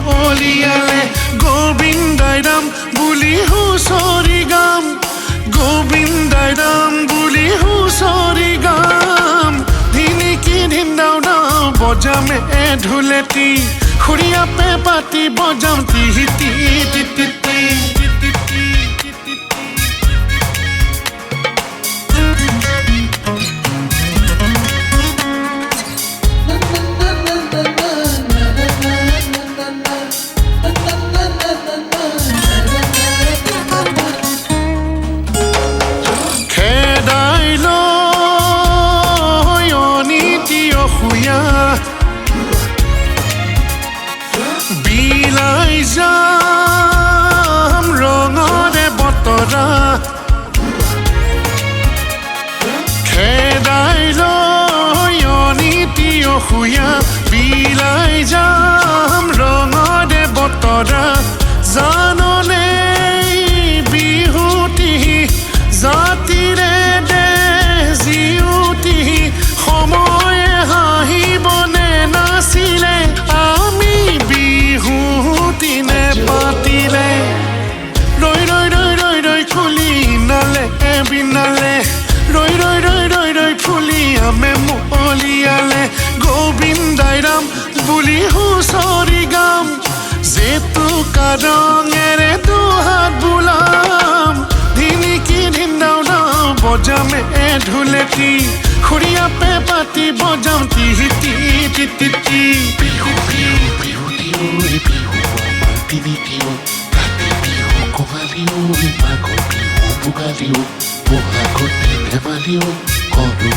মলিয়ালে গোবিন্দাই ৰাম বুলি হুঁচৰি গাম গোবিন্দাই ৰাম বুলি হুঁচৰি গাম ধিনিকি ধিন্দাও দাও বজামে ঢুলেটি খুৰিয়া পে পাতি বজাম টিহি টিহি টিটি বিলাই যাম ৰঙৰে বতৰা খেদাই লৈ অনীতি অসূয়া বিলাই যাম ৰঙৰে বতৰা জাননে বিহুতি জাতিৰে দে জিউতি সময়ে হাঁহিবনে নাছিলে আমি বিহুতিনে পাতিলে ৰৈ ৰৈ ৰৈ ৰৈ ৰৈ ফুলি নালে বিনালে ৰৈ ৰৈ ৰৈ ৰৈ ৰৈ ফুলি আমে মলিয়ালে গোবিন্দাই ৰাম বুলি হুঁচৰি গাম জেতুকা ৰঙেৰে দুহাত বোলাম ধিনিকি ধিন্দাও দাও বজামে ঢুলেটি খুৰিয়া পে পাতি বজাম টিহি টিহি টিটি টি বিহু বিহু বিহু বিহু বিহু আমাৰ তিনিটিও কাতি বিহু কঙালিও মাঘৰ বিহু ভোগালীও বহাগতে ধেমালিও কৰো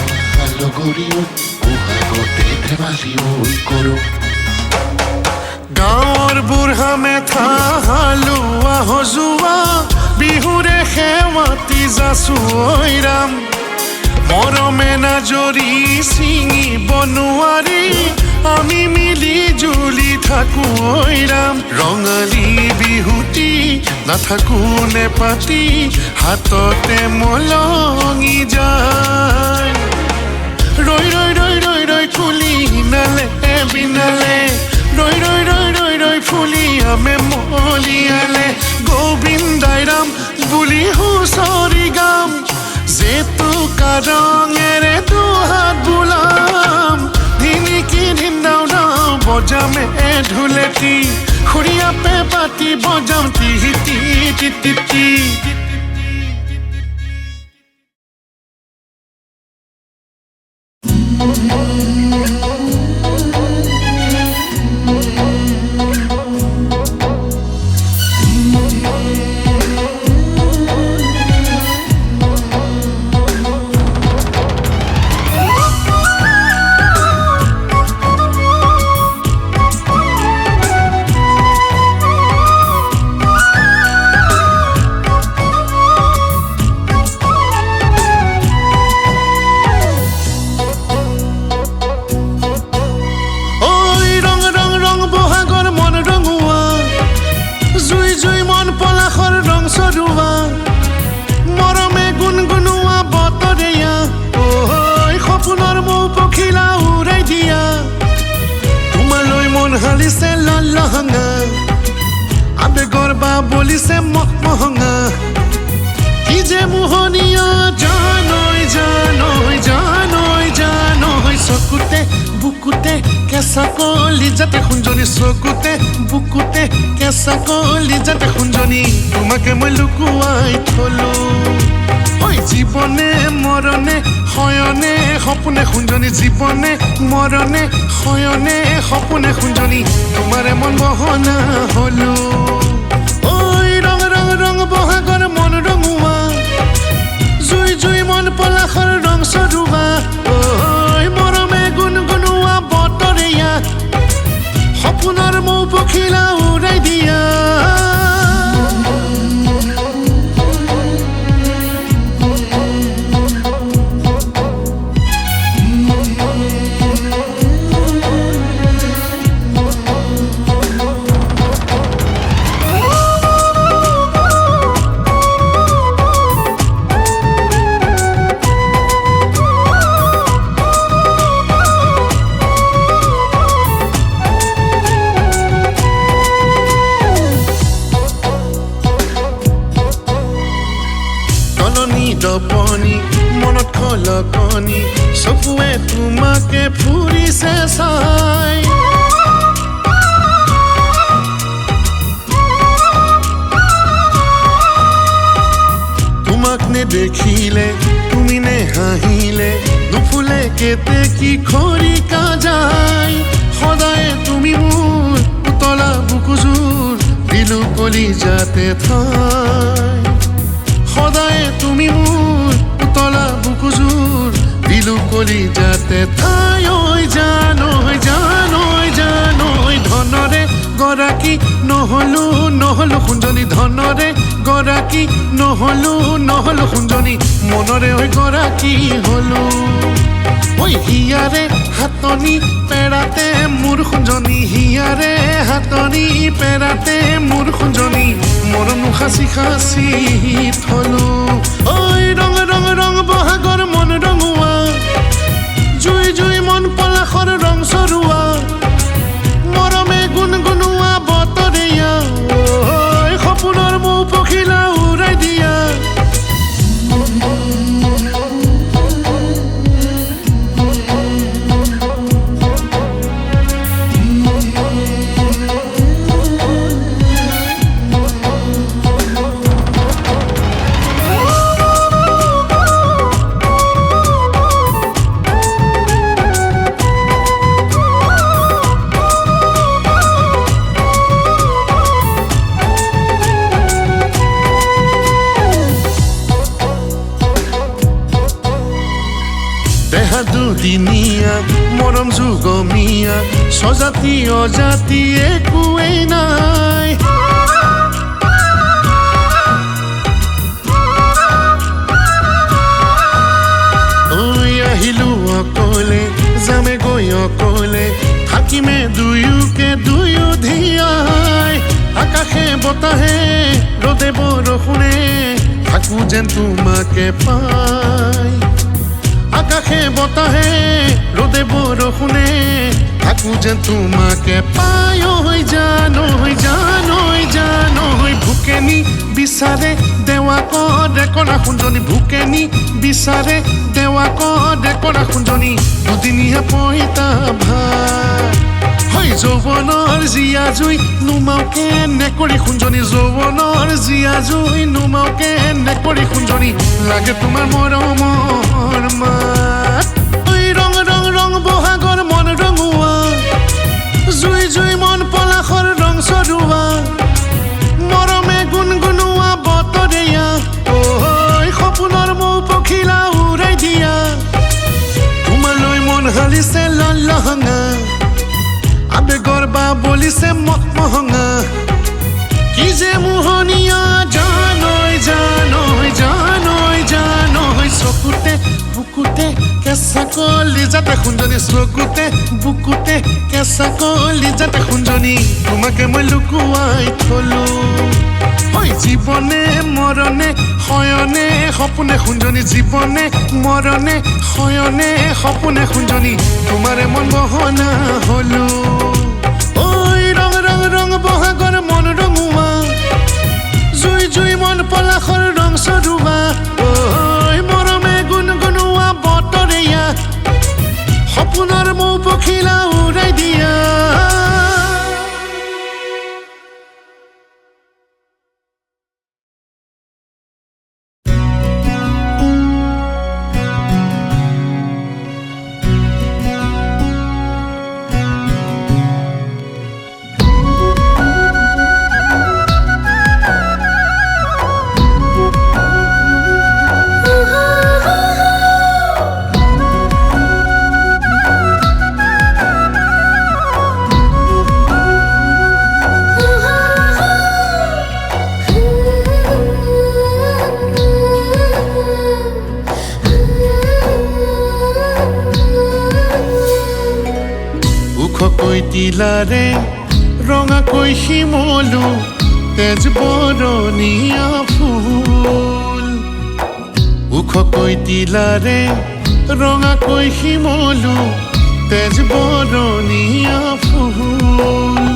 লগৰীও বহাগতে ধেমালিও কৰো গাঁৱৰ বুঢ়া মেথা হালোৱা সজোৱা বিহুৰে সেৱাতি যাচো ঐ ৰাম মৰমে নাজৰি চিঙি বনোৱাৰী আমি মিলি জুলি থাকো ঐ ৰাম ৰঙালী বিহুতি নাথাকো নে পাতি হাততে মলঙি যায় ৰৈ ৰৈ ৰৈ ৰৈ ৰৈ ফুলি নালে বিনালে ৰৈ ৰৈ ৰৈ ৰৈ ৰৈ ফুলি আমে মলিয়ালে গোবিন্দাই ৰাম বুলি হুঁচৰি গাম জেতুকা ৰঙেৰে দুহাত বোলাম ধিনিকি ধিন্দাও দাও বজামে ঢুলেটি খুৰিয়া পে পাতি বজাম টিহি টিহি টিটি টি মৰমে গুণগুণোৱা বতৰেয়া সপোনৰ মৌ পখিলা উৰাই দিয়া তোমালৈ মন হালিছে লালহঙা আবেগৰ বা বলিছে মহমহঙা কি যে মোহনীয়া জানৈ জানৈ জানৈ জানৈ চকুতে বুকুতে কেঁচা কলি যাতে খুঞ্জনি চকুতে বুকুতে কেঁচা কলি যাতে খুঞ্জনি তোমাকে মই লুকুৱাই থলো ঐ জীৱনে মৰণে শয়নে সপোনে খুঞ্জনি জীৱনে মৰণে শয়নে সপোনে খুঞ্জনি তোমাৰে মন বহনা হলো ঐ ৰং ৰং ৰং বহাগৰ মন ৰঙুৱা জুই জুই মন পলাশৰ ৰং চৰুৱা ঐ মৰমে গুণগুণোৱা বতৰেয়া সপোনৰ মৌ পখিলা উৰাই দিয়া শুৱনি চকুৱে তোমাকে ফুৰিছে চাই তোমাক নেদেখিলে তুমি নেহাঁহিলে নুফুলে কেতেকী খৰিকা যায় সদায় তুমি মোৰ উতলা বুকুযোৰ দিলো কলিজাতে ঠাই সদায় তুমি মোৰ উতলা বুকুযোৰ দিলো কলিজাতে ঠাই ঐ জানৈ জানৈ জানৈ ধনৰে গৰাকী নহলো সোণজনী ধনৰে গৰাকী নহলো সোণজনী মনৰে ঐ গৰাকী হলো ঐ হিয়াৰে হাতনি পেৰাতে মোৰ সোণজনী হিয়াৰে হাতনি পেৰাতে মোৰ সোণজনী মৰমো সাঁচি সাঁচি থলো ঐ ৰং ৰং ৰং বহাগৰ মন ৰঙুৱা জুই জুই মন পলাশৰ ৰং চৰুৱা মৰমে গুণগুণোৱা বতৰীয়া ঐ সপোনৰ মৌ পখিলা উৰাই দিয়া দেহা দুদিনীয়া মৰম যুগমীয়া স্বজাতি অজাতি একোৱেই নাই ঐ আহিলো অকলে যামে গৈ অকলে থাকিমে দুয়োকে দুয়ো ধিয়াই আকাশে বতাহে ৰ'দে বৰষুণে থাকো যেন তোমাকে পাই আকাশে বতাহে ৰ'দে বৰষুণে থাকো যেন তোমাকে পাই ঐ জানৈ জানৈ জানৈ ভুকেনি বিচাৰে দেৱা কৰে কৰা সোণজনী ভুকেনি বিচাৰে দেৱা কৰে কৰা সোণজনী দুদিনীয়া পইতা ভাত হয় যৌৱনৰ জীয়া জুই নুমাওকে নেকৰি সোণজনী যৌৱনৰ জীয়া জুই নুমাওকে নেকৰি সোণজনী লাগে তোমাৰ মৰমৰ মাত ঐ ৰং ৰং ৰং বহাগৰ মন ৰঙুৱা জুই জুই মন পলাশৰ ৰং চৰুৱা মৰমে গুণগুণোৱা বতৰীয়া ঐ সপোনৰ মৌ পখিলা উৰাই দিয়া তোমালৈ মন হালিছে লালহঙা আবেগৰ বা বলিছে মহঙা কি যে মোহনীয়া জানৈ জানৈ জানৈ জানৈ চকুতে বুকুতে কেঁচা কলিজাতে সোণজনী চকুতে বুকুতে কেঁচা কলিজাতে সোণজনী তোমাকে মই লুকুৱাই থলো ঐ জীৱনে মৰণে শয়নে সপোনে সোণজনী জীৱনে মৰণে শয়নে সপোনে সোণজনী তোমাৰে মন বহনা হলো ঐ ৰং ৰং ৰং বহাগৰ মন ৰঙুৱা জুই জুই মন পলাশৰ ৰং চৰুৱা ঐ মৰমে গুণগুণোৱা বতৰীয়া সপোনৰ মৌ পখিলা উৰাই দিয়া তিলাৰে ৰঙাকৈ শিমলু তেজ বৰণীয়া ফুল ওখকৈ তিলাৰে ৰঙাকৈ শিমলু তেজ বৰণীয়া ফুল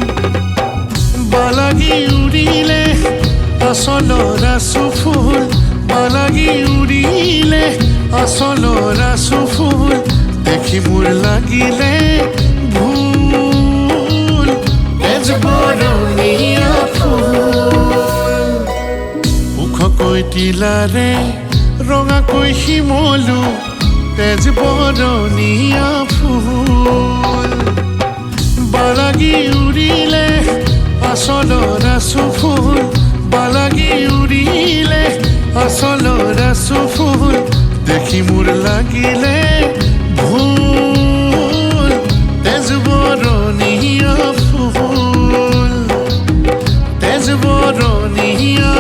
বালাগি উৰিলে আচলৰ আচু ফুল বালাগি উৰিলে আচলৰ আচু ফুল দেখি মোৰ লাগিলে ভুল তেজ বৰণীয়া ফুল ওখকৈ তিলাৰে ৰঙাকৈ শিমলু তেজ বৰণীয়া ফুল বালাগি উৰিলে আচলৰ আচু ফুল বালাগি উৰিলে আচলৰ আচু ফুল দেখি মোৰ লাগিলে ভুল তেজ বৰণীয়া ফুল তেজ বৰণীয়া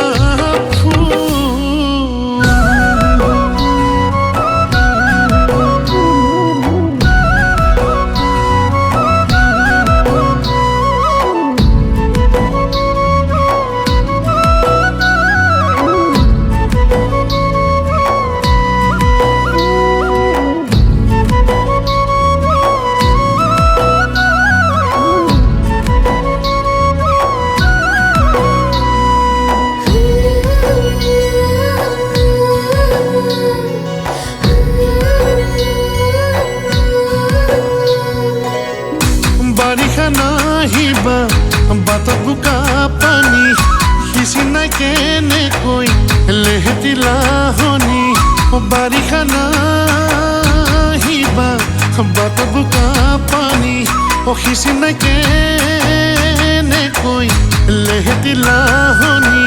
বাৰিষা নাহিবা বাটত বোকা পানী সিঁচি নাই কেনেকৈ লেহেতি লাহনি বাৰিষা নাহিবা বাটত বোকা পানী সিঁচি নাই কেনেকৈ লেহেতি লাহনি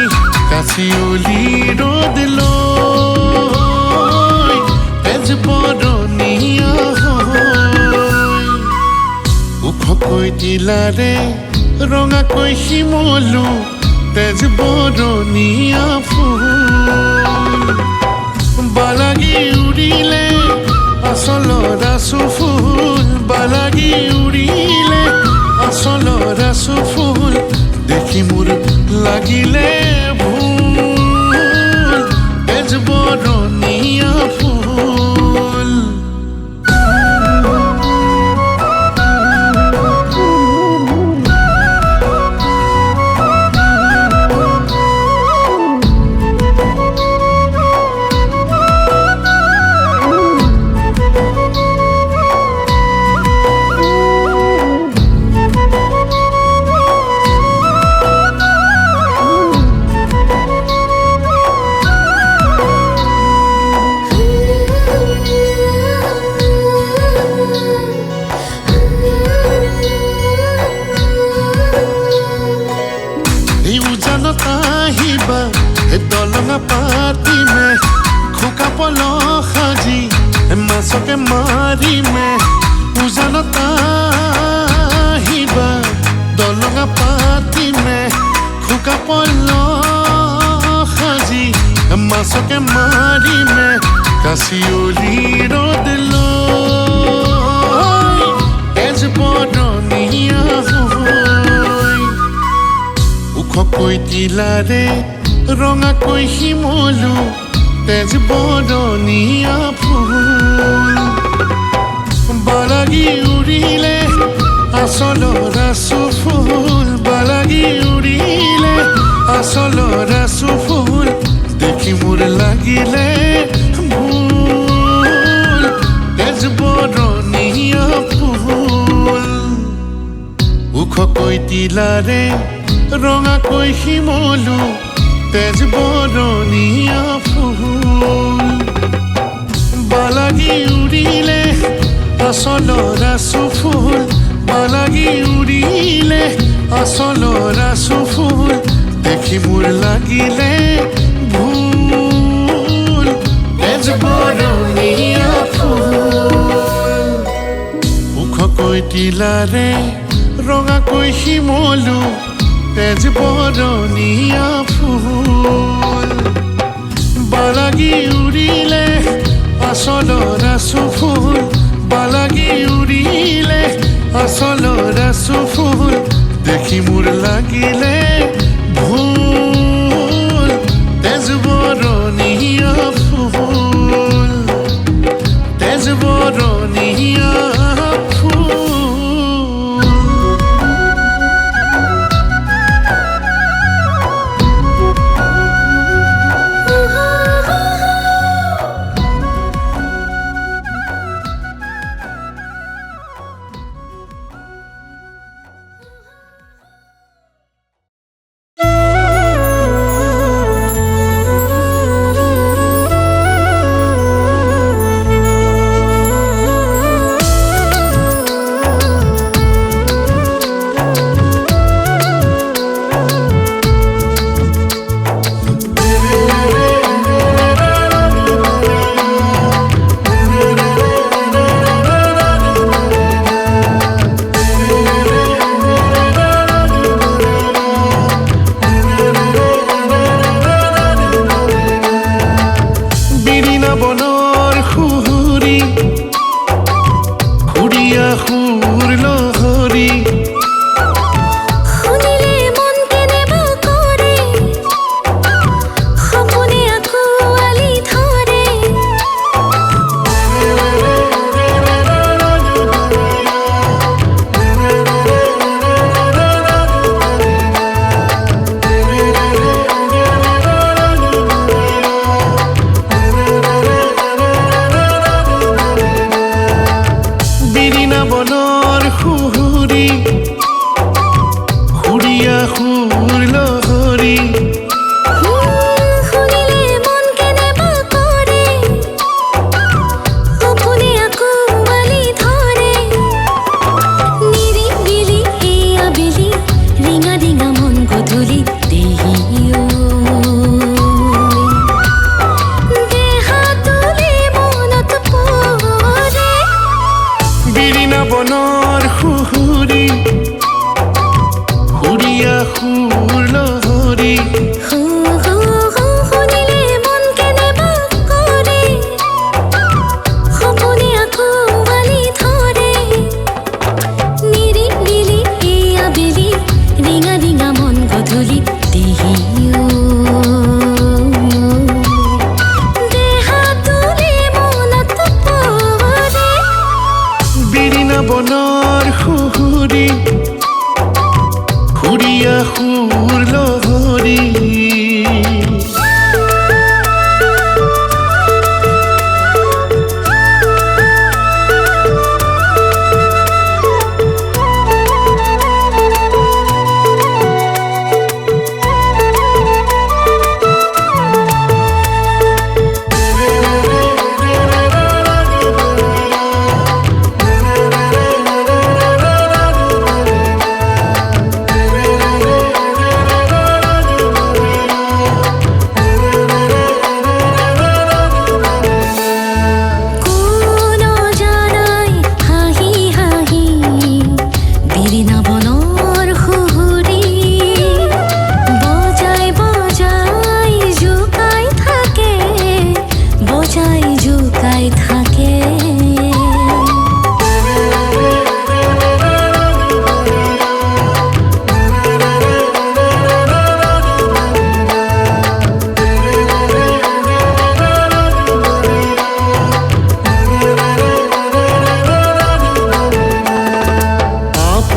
কাচিয়লি ৰ'দ লৈ তেজ বৰণীয়া ওখকৈ তিলাৰে ৰঙাকৈ শিমলু তেজ বৰণীয়া ফুল বালাগি উৰিলে আচলৰ আচু ফুল বালাগি উৰিলে আচলৰ আচু ফুল দেখি মোৰ লাগিলে ভুল তেজ বৰণীয়া ফুল আহিবা দলঙা পাতিমে খোকা পল সাজি মাছকে মাৰিমে উজানত আহিবা দলঙা পাতিমে খোকা পল সাজি মাছকে মাৰিমে কাচিয়লি ৰ'দ লৈ তেজ বৰণীয়া ওখকৈ তিলাৰে ৰঙাকৈ শিমলু তেজ বৰণীয়া ফুল বালাগি উৰিলে আচলৰ আচু ফুল বালাগি উৰিলে আচলৰ আচু ফুল দেখি মোৰ লাগিলে ভুল তেজ বৰণীয়া ফুল ওখকৈ তিলাৰে ৰঙাকৈ শিমলু তেজ বৰণীয়া ফুল বালাগি উৰিলে আচলৰ আচু ফুল বালাগি উৰিলে আচলৰ আচু ফুল দেখি মোৰ লাগিলে ভুল তেজ বৰণীয়া ফুল ওখকৈ তিলাৰে ৰঙাকৈ শিমলু তেজ বৰণীয়া ফুল বালাগি উৰিলে আচলৰ আচু ফুল বালাগি উৰিলে আচলৰ আচু ফুল দেখি মোৰ লাগিলে ভুল তেজ বৰণীয়া ফুল তেজ বৰণীয়া ফুল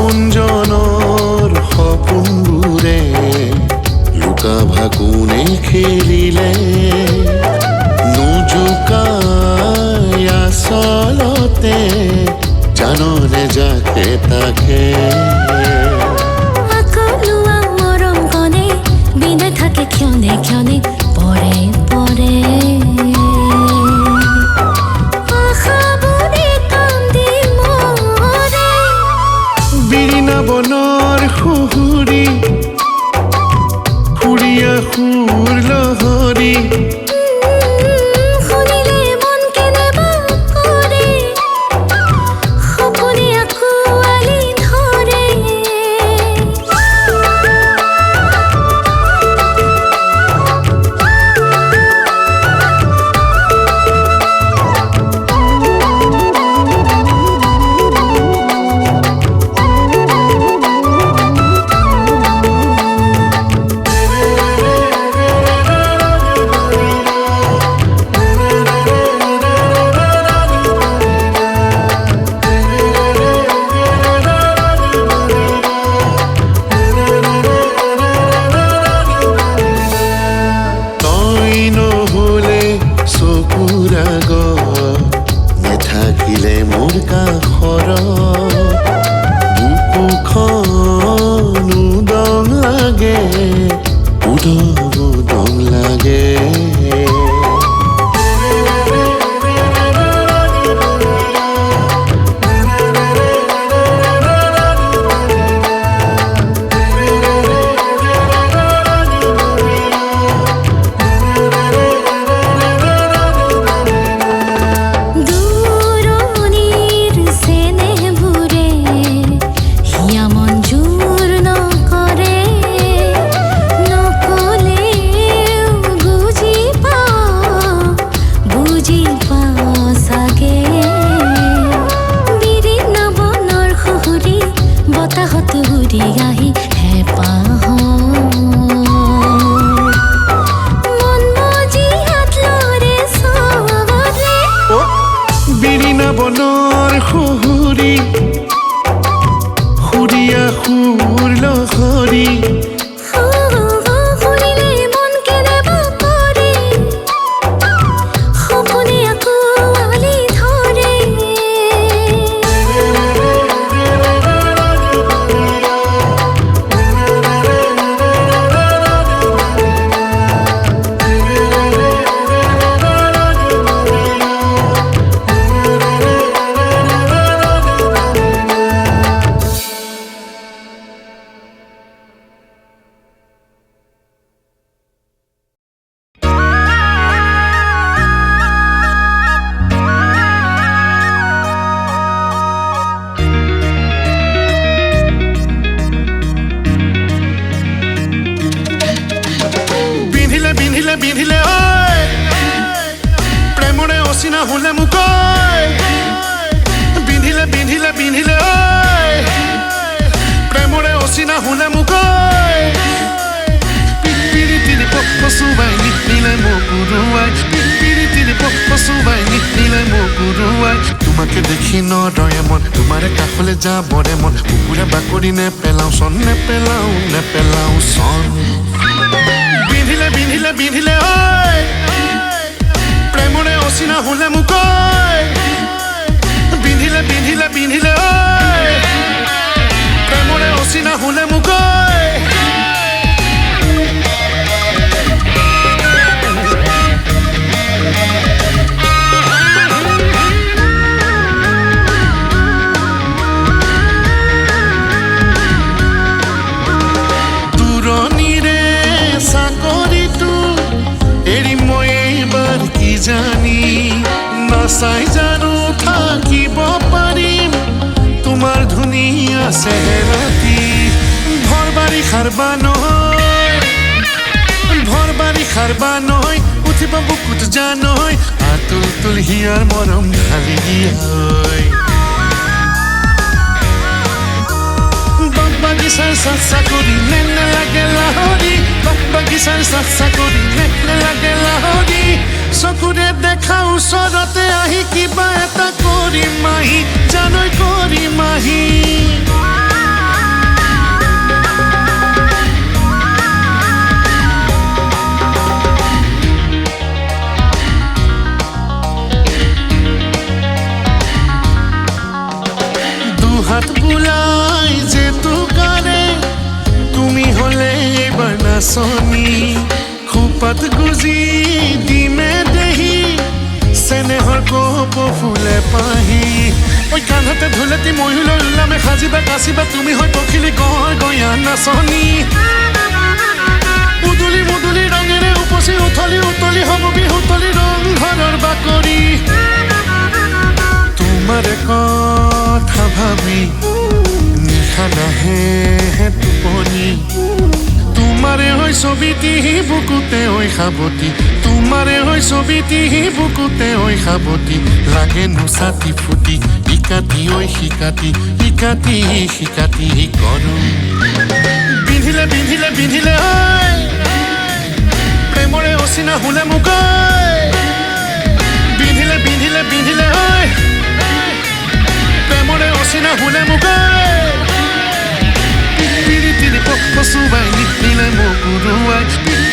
আপোনজনৰ সপোনবোৰে লুকা ভাকুনে খেলিলে নুজুকাই আচলতে জাননে যাকে তাকে আকলুৱা মৰম কনে বিনে থাকে ক্ষণে ক্ষণে পৰে পৰে আশাবোৰে কান্দি মৰে বিৰিণা বনৰ সুহুৰি সুৰীয়া সুৰ লহৰী শুনিলে মন কেনেবা কৰে সপোনে আঁকোৱালি ধৰে তই নহলে চকুৰ আগত নেথাকিলে মোৰ কাষৰত বুকুখন উদং লাগে উদং লাগে দূৰণিৰ চেনেহবোৰে হিয়া মন জোৰ নকৰে নকলেও বুজি পাওঁ চাগে বিৰিণা বনৰ সুহুৰি বতাহত উৰি আহি মন মজি হাত লৰে চবৰে বিৰিণা বনৰ সুহুৰি সুৰীয়া সুৰ লহৰী শুনিলে মন কেনেবা কৰে সপোনে আঁকোৱালি ধৰে বিন্ধিলে বিন্ধিলে বিন্ধিলে ঐ প্ৰেমৰে অচিনা হ'লে মোক বিন্ধিলে বিন্ধিলে বিন্ধিলে ঐ প্ৰেমৰে অচিনা হ'লে মোক পিৰিতিৰি পচুৱাই নিলে মোক উৰুৱাই পিৰিতিৰি পচুৱাই নিলে মোক উৰুৱাই তোমাকে দেখি নৰয়ে মন তোমাৰে কাষলৈ যাবৰে মন কুকুৰে বাকৰি নেপেলাওঁ চন নেপেলাওঁ চন বিন্ধিলে বিন্ধিলে বিন্ধিলে ঐ প্ৰেমৰে অচিনা হ'লে মোক বিন্ধিলে বিন্ধিলে বিন্ধিলে ঐ প্ৰেমৰে অচিনা হ'লে মোক দূৰণিৰে চাকৰিটো এৰি মই এইবাৰ কি জানি নাচাই জানো থাকিব পাৰিম তোমাৰ ধুনীয়া চেহেৰাটি ভৰ বাৰিষাৰ বানৈ উঠিব বুকুত জানৈ আতুল হিয়াৰ মৰম ঢালি দিয়া বাগিচাৰ চাকৰি নেলাগে লাহৰি বাগিচাৰ চাকৰি নেলাগে লাহৰি চকুৰে দেখা ওচৰতে আহি কিবা এটা কৰি মাহি জানৈ কৰি মাহি হেঁপাহি ঐ কান্ধতে ধুলেতি ময়ো লৈ ওলামে সাজিবা কাচিবা তুমি হৈ পখিলি গৈ গঞা নাচনি উদুলি মুদুলি ৰঙেৰে উপচি উথলি উতলি হ'ব বিহুতলি ৰং ঘৰৰ বাকৰি তোমাৰে কথা ভাবি নিশা নাহে টোপনি তোমাৰে হৈ ছবিটি বুকুতে ঐ সাৱতি তোমাৰে হৈ ছবিটি বুকুতে ঐ সাৱতি লাগে নোচাতি ফুটি শিকাতি ঐ শিকাতি শিকাতি শিকাতি কৰো বিন্ধিলে বিন্ধিলে বিন্ধিলে ঐ প্ৰেমৰে অচিনা হুলে মোক বিন্ধিলে বিন্ধিলে বিন্ধিলে ঐ প্ৰেমৰে অচিনা হুলে মোক পিৰিতিৰি পচুৱাই নিলে মোক উৰুৱাই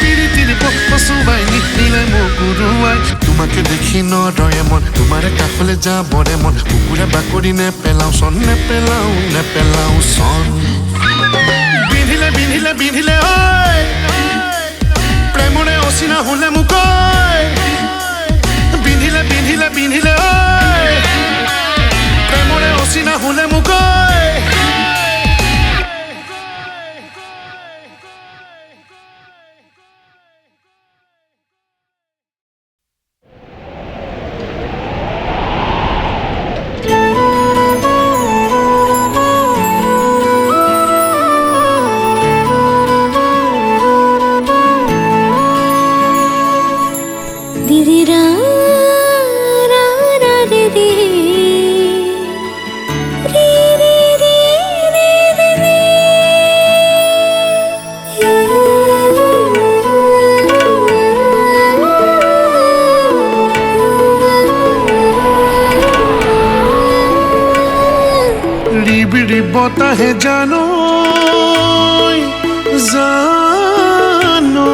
পিৰিতিৰি পচুৱাই নিলে মোক উৰুৱাই তোমাকে দেখি নৰয়ে মন তোমাৰে কাষলৈ যাবৰে মন কুকুৰে বাকৰি নেপেলাও চন নেপেলাও নেপেলাও চন বিন্ধিলে বিন্ধিলে বিন্ধিলে ঐ প্ৰেমৰে অচিনা হুলে মোক বিন্ধিলে বিন্ধিলে বিন্ধিলে ঐ প্ৰেমৰে অচিনা হুলে মোক বতাহে জানো জানো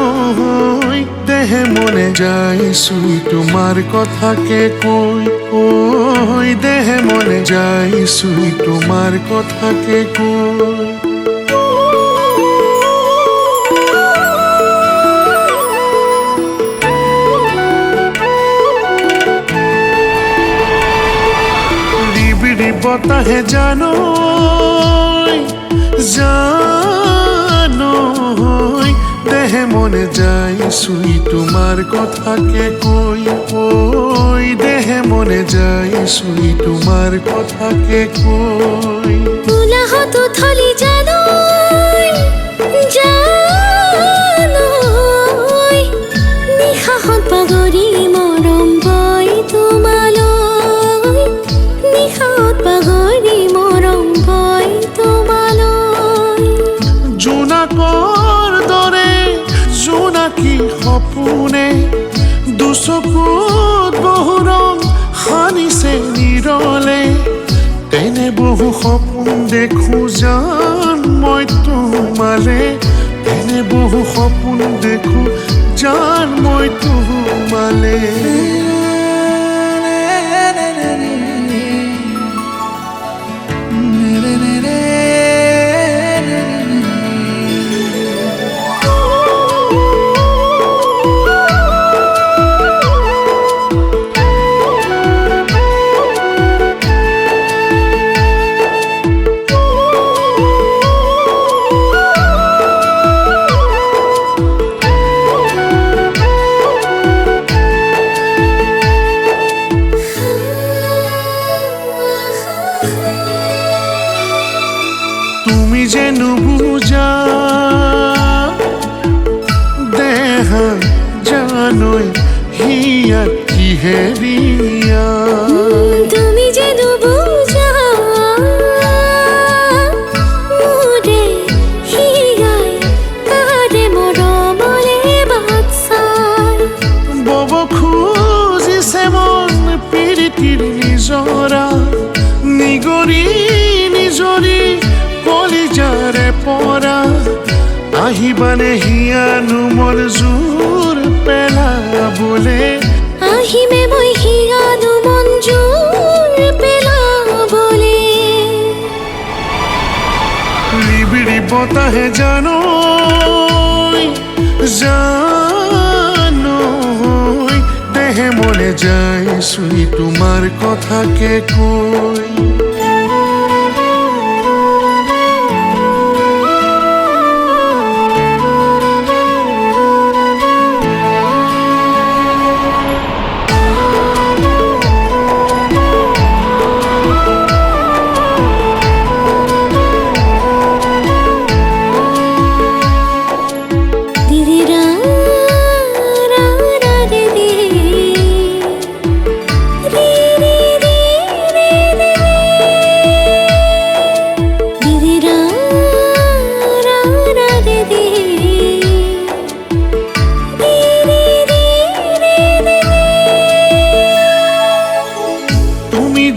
দেহে মনে যাইছুই তোমার কথাকে কই ওই দেহে মনে যাইছুই তোমার কথাকে কই বতাহে জানো জানো দেহে মনে যাইছুই তোমার কথাকে কই ওই দেহে মনে যাইছুই তোমার কথাকে কই উলাহত থলি জানো জানো নিশাহত পাগৰি মৰম বৈ তোমালৈ নিশাহত পাগৰি মৰম বৈ তোমালৈ জোনাকৰ দৰে জোনাকী সপোনে দুচকুত বহু ৰং সানিছে নিৰলে তেনে বহু সপোন দেখো জান মই তোমালে তেনে বহু সপোন দেখো জান মই তোমালে যে নুবুজা দেহা জানই হিয়া কিহেৰিয়া তুমি যে নুবুজা মোৰে হিয়াই তাৰে মৰমলে বাট চাই বব খুজিছে মন পিৰিতিৰ নিজৰা নিগৰি নিজৰি কলিজাৰে পৰা আহিবানে হিয়ানো মোৰ জোৰ পেলাবলে আহিমে মই হিয়ানো মন জোৰ পেলাবলে লিবিৰি বতাহে জানো জানো মনেহে মনে যায় শুই তোমাৰ কথাকে কৈ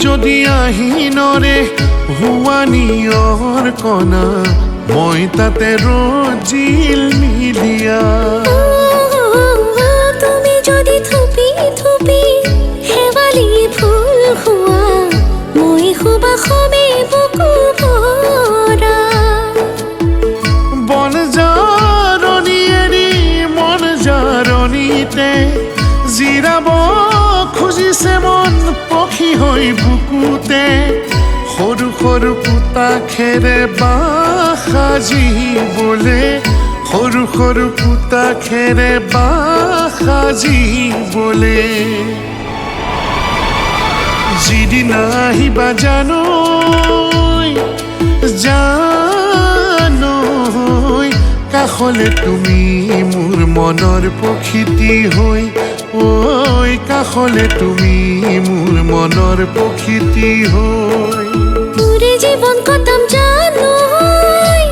যদি আহিনৰে হুৱানিয়ৰ কণা মই তাতে ৰজিল মিলিয়া তুমি যদি থুপি থুপি শেৱালি ফুল খোৱা মই সুবাসমে বুকু ভৰা বন জাৰণি এৰি মন জাৰণিতে জিৰাব খুজিছে মন পক্ষী হৈ বুকুতে সৰু সৰু পুতা খেৰে বাঁহ সাজিবলে সৰু সৰু পুতা খেৰে বাঁহ সাজিবলে যিদিনা আহিবা জানৈ জানৈ কাষলে তুমি মোৰ মনৰ পক্ষীটি হৈ ঐ কাষলে তুমি মোৰ মনৰ পক্ষীটি হৈ তোৰে জীৱন কটাম জানৈ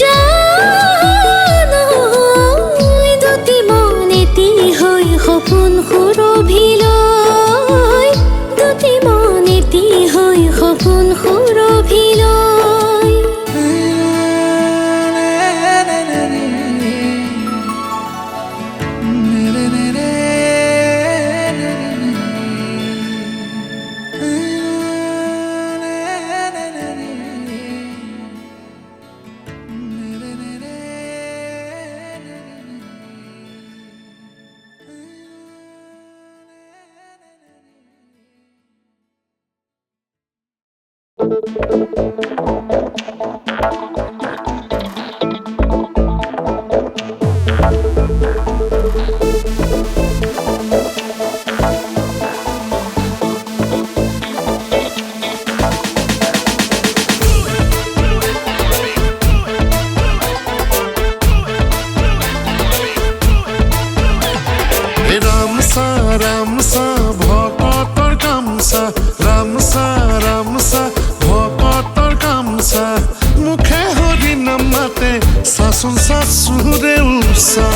জানৈ দুটি মন এটি হৈ সপোন সুৰভিলৈ দুটি মন এটি হৈ সপোন সুৰভিলৈ ৰামচা ভকতৰ কামচা ৰামচা ৰামচা ভকতৰ কামচা মুখে হৰি নামাতে চাচোন চাচোৰে উচা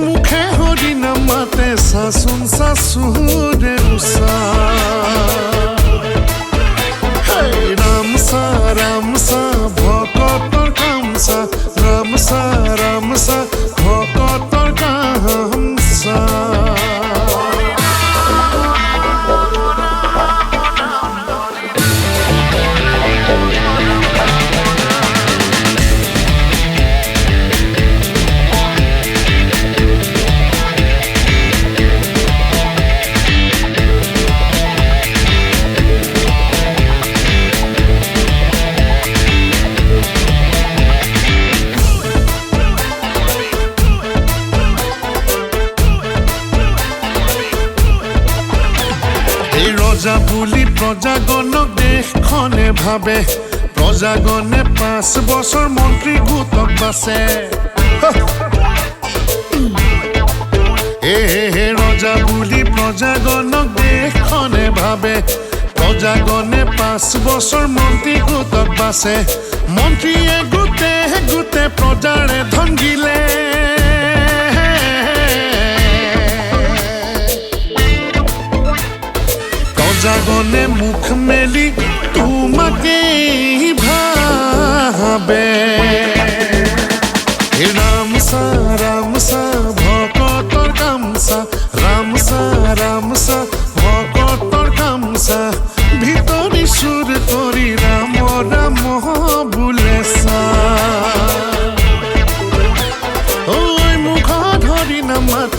মুখে হৰি নামাতে চাচোন চাচোৰে উচা ৰামচা ৰামচা ভকতৰ কামচা ৰামচা ৰামচা ভকতৰ কামচা ৰজা বুলি প্ৰজাগণক দেশখনে ভাবে প্ৰজাগণে 5 বছৰ মন্ত্ৰী গোটক বাছে ৰজা বুলি প্ৰজাগণক দেশখনে ভাবে প্ৰজাগণে 5 বছৰ মন্ত্ৰী গোটক বাছে মন্ত্ৰীয়ে গোটে গোটে প্ৰজাৰে ধন গিলে জাগনে মুখ মেলি তোমাকে ভাবে ৰামসা ৰামসা ভকতৰ কামসা ৰামসা ৰামসা ভকতৰ কামসা ভিতৰি সুৰ কৰি ৰাম ৰাম বুলেছা ঐ মুখত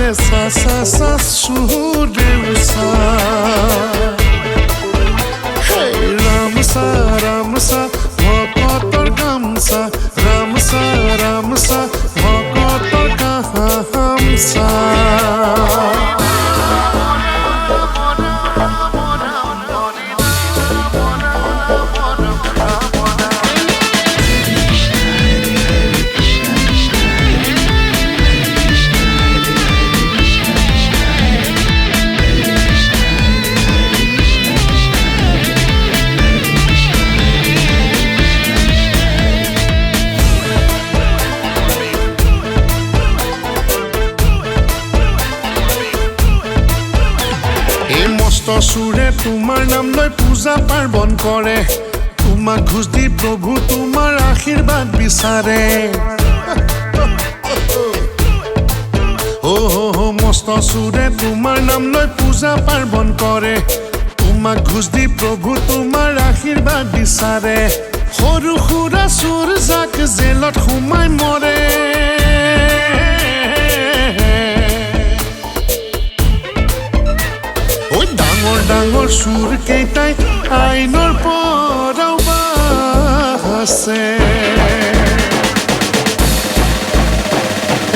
চা চা চা সুৰে উষা ৰামচা ৰামচা ভকতৰ গামচা ৰামচা ৰামচা ভকতৰ গামচা সুৰে তোমাৰ নাম লৈ পূজা পাৰ্বণ কৰে তোমাক ঘোষ দি প্ৰভু তোমাৰ আশীৰ্বাদ বিচাৰে মস্ত সুৰে তোমাৰ নাম লৈ পূজা পাৰ্বণ কৰে তোমাক ঘোষ দি প্ৰভু তোমাৰ আশীৰ্বাদ বিচাৰে সৰু সুৰা চোৰ যাক জেলত সোমাই মৰে ডাঙৰ সুৰ কেইটাই আইনৰ পৰাও বাছে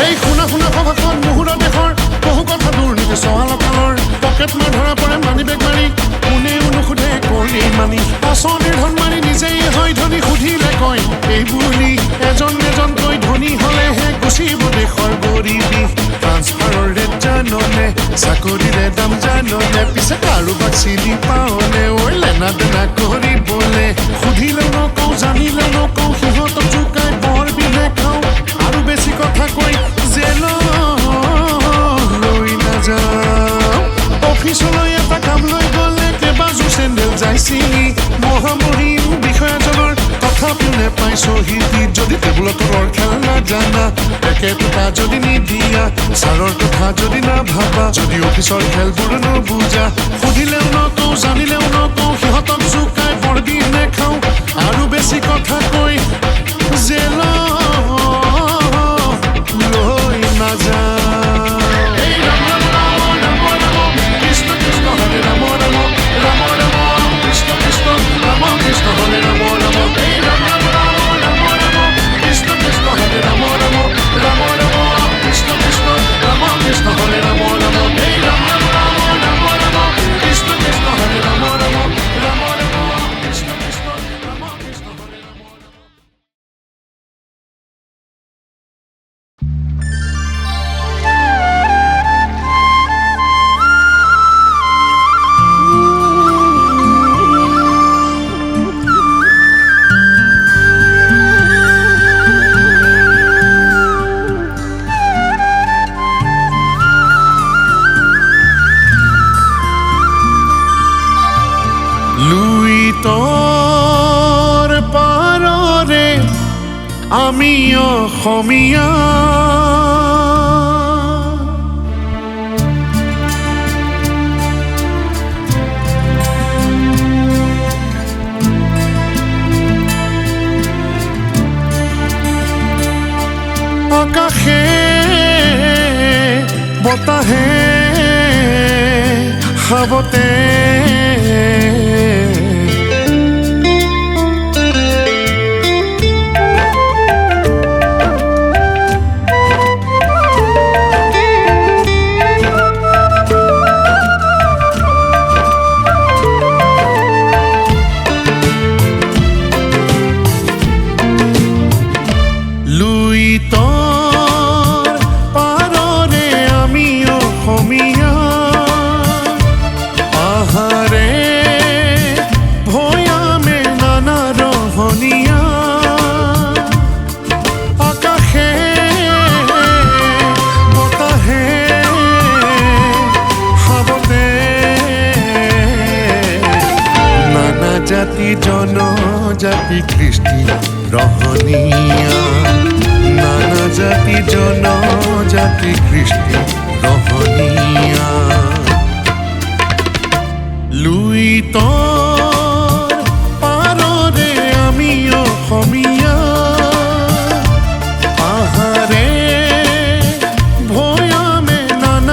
এই শুনা শুনা সভাখন মুহুৰা দেশৰ বহু কথা দুৰ্নীতি চহালকালৰ পকেট মাৰ ধৰা পৰে মানি বেগ মাৰি কোনেও নুসুধে কৰি মানি আঁচনিৰ ধন মাৰি নিজেই হয় ধনী সুধিলে কয় এই বুলি এজনকৈ ধনী হলেহে গুচিব দেশৰ গৰিবী ট্ৰান্সফাৰৰ ৰেট জাননে চাকৰিৰে দাম জাননে পিছে কাৰোবাক চিনি পাওনে ঐ লেনা দেনা কৰিবলে সুধিলেও নকওঁ জানিলেও নকওঁ সিহঁতক জোকাই বৰ বিনে খাওঁ আৰু বেছি কথা কৈ জেললৈ নাযাওঁ অফিচলৈ এটা কাম লৈ গ'লে কেইবাযোৰ চেণ্ডেল যায় ছিঙি মহামহিম বিষয়াজনৰ তথাপিও নেপাই চহীদি যদি টেবুলত তলৰ খেল নাজানা একেটা যদি নিদিয়া ছাৰৰ কথা যদি নাভাবা যদি অফিচৰ খেলবোৰ নুবুজা সুধিলেও নকওঁ জানিলেও নকওঁ সিহঁতক জোকাই বৰদি নেখাওঁ আৰু বেছি কথা কৈ জেললৈ নাযাওঁ লুইতৰ পাৰৰে আমি অসমীয়া আকাশে বতাহে হাবতে জাতি জনজাতি কৃষ্টি ৰহনীয়া নানা জাতি জনজাতি কৃষ্টি ৰহনীয়া লুইতৰ পাৰৰে আমি অসমীয়া পাহাৰে ভৈয়ামে নানা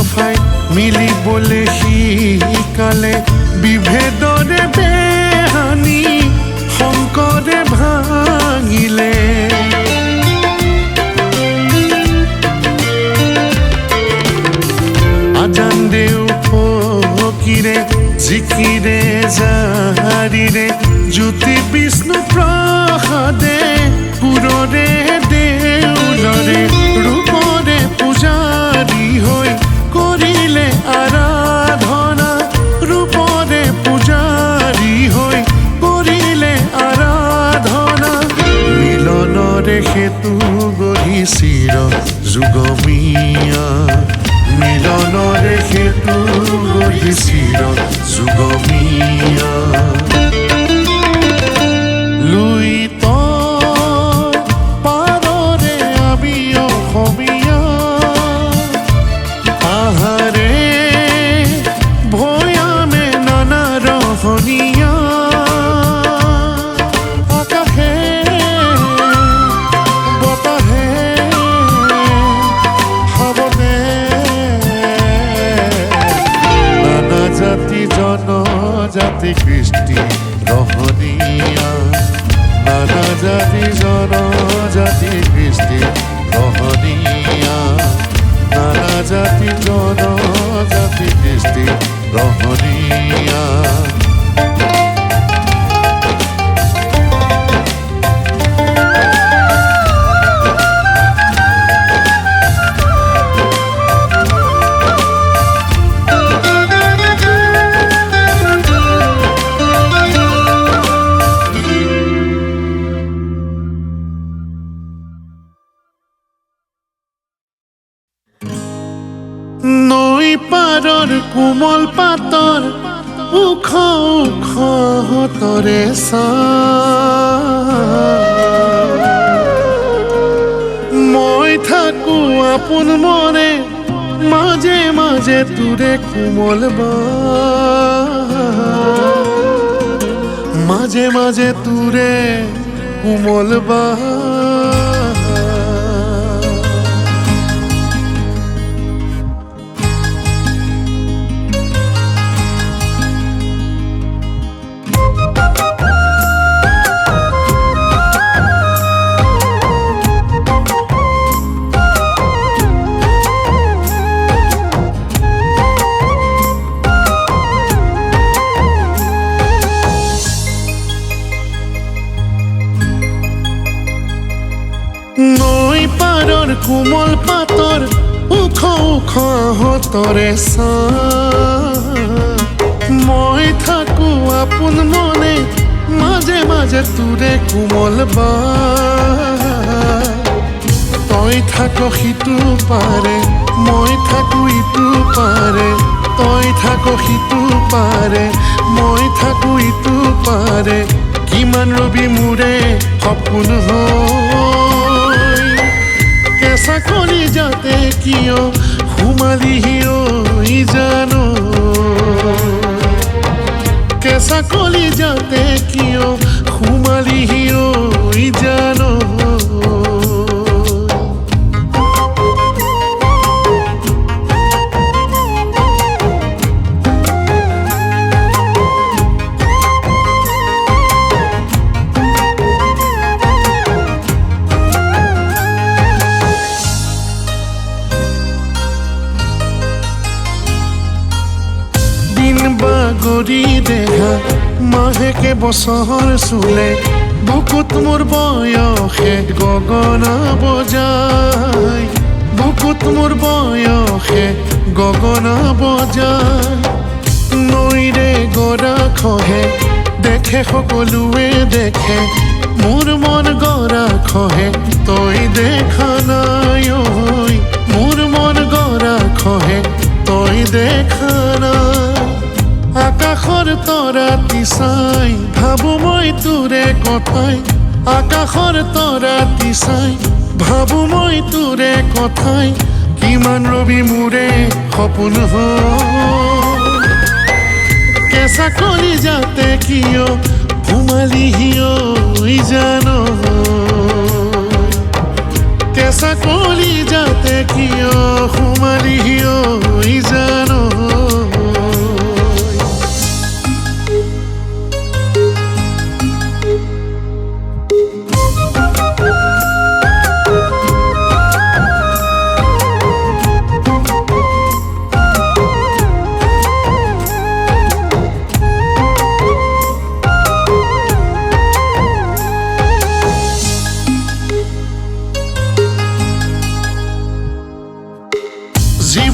দফাই মিলিবলে শিকালে বিভেদৰে বেহানি শংকৰে ভাঙিলে আজান দেও ফকিৰে জিকিৰে জাৰিৰে জ্যোতি বিষ্ণু প্ৰসাদে পুৰৰে দেউলৰে ৰূপৰে পূজাৰী হৈ কৰিলে আৰাধনা ৰূপৰে পূজাৰী হৈ কৰিলে আৰাধনা মিলনৰে সেতু গঢ়ি চিৰ যুগমীয়া মিলনৰে সেতু গঢ়ি চিৰ যুগমীয়া লুইতৰ পাৰৰে আমি অসমীয়া আহাৰে ভৈয়ামে নানা ৰহণীয়া আকাশে বতাহে হাবনে নানা জাতি জনজাতি কৃষ্টি ৰহণীয়া নানা জাতি জনজাতি কৃষ্টি ৰহণীয়া নানা জাতি জনজাতি কৃষ্টি ৰহণীয়া নৈ পাৰৰ কোমল পাতৰ ওখ ওখ তৰে মই থাকো আপোন মনে মাজে মাজে তোৰে কোমল মাজে মাজে তোৰে কোমল নৈ পাৰৰ কোমল পাতৰ ওখ ওখ তৰে মই থাকো আপোন মনে মাজে মাজে তোৰে কোমল তই থাক সিটো পাৰে মই থাকো ইটো পাৰে তই থাক সিটো পাৰে মই থাকো ইটো পাৰে কিমান ৰবি মোৰে সপোন কেঁচা কলি যাতে কিয় সোমালিহি ঐ জানো কেঁচা কলি যাতে কিয় সোমালিহি ঐ জানো বাগৰি দেখা মাহেকে বছৰ চুলে বুকুত মোৰ বয়সে গগনা বজায় বুকুত মোৰ বয়সে গগনা বজায় নৈৰে গৰা খহে দেখে সকলোৱে দেখে মোৰ মন গৰা খহে তই দেখা নাই ঐ মোৰ মন গৰা খহে তই দেখা নাই আকাশৰ তৰাটি চাই ভাবো মই তোৰে কথাই আকাশৰ তৰাটি চাই ভাবো মই তোৰে কথাই কিমান ৰবি মোৰে সপোন কেঁচা কলি যাতে কিয় সোমালিহি ঐ জানো কেঁচা কলি যাতে কিয় সোমালিহি ঐ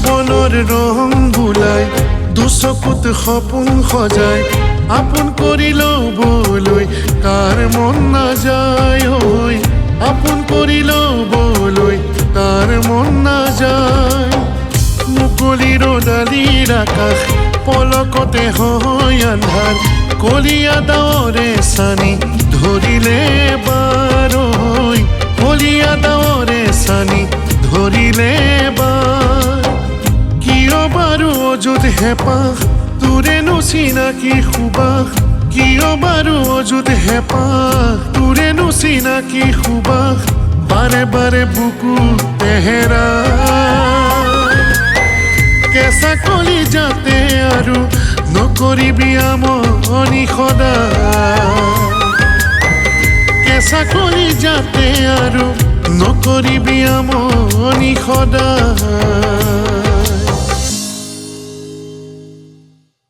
জীৱনৰ ৰং বুলাই দুচকুত সপোন সজাই আপোন কৰি ল'বলৈ কাৰ মন নাযায় ঐ আপোন কৰি ল'বলৈ কাৰ মন নাযায় মুকলি ৰ'দালিৰ আকাশ পলকতে হয় আন্ধাৰ কলীয়া ডাৱৰে চানি ধৰিলে বাৰ ঐ কলীয়া ডাৱৰে চানি ধৰিলে বাৰ কিয় বাৰু অযুত হেঁপাহ তোৰেনো চিনাকি সুবাস কিয় বাৰু অযুত হেঁপাহ তোৰেনো চিনাকি সুবাস বাৰে বাৰে বুকু তেহেৰা কেঁচা কলি যাতে আৰু নকৰিবি আমনি সদায় কেঁচা কলি যাতে আৰু নকৰিবি আমনি সদায়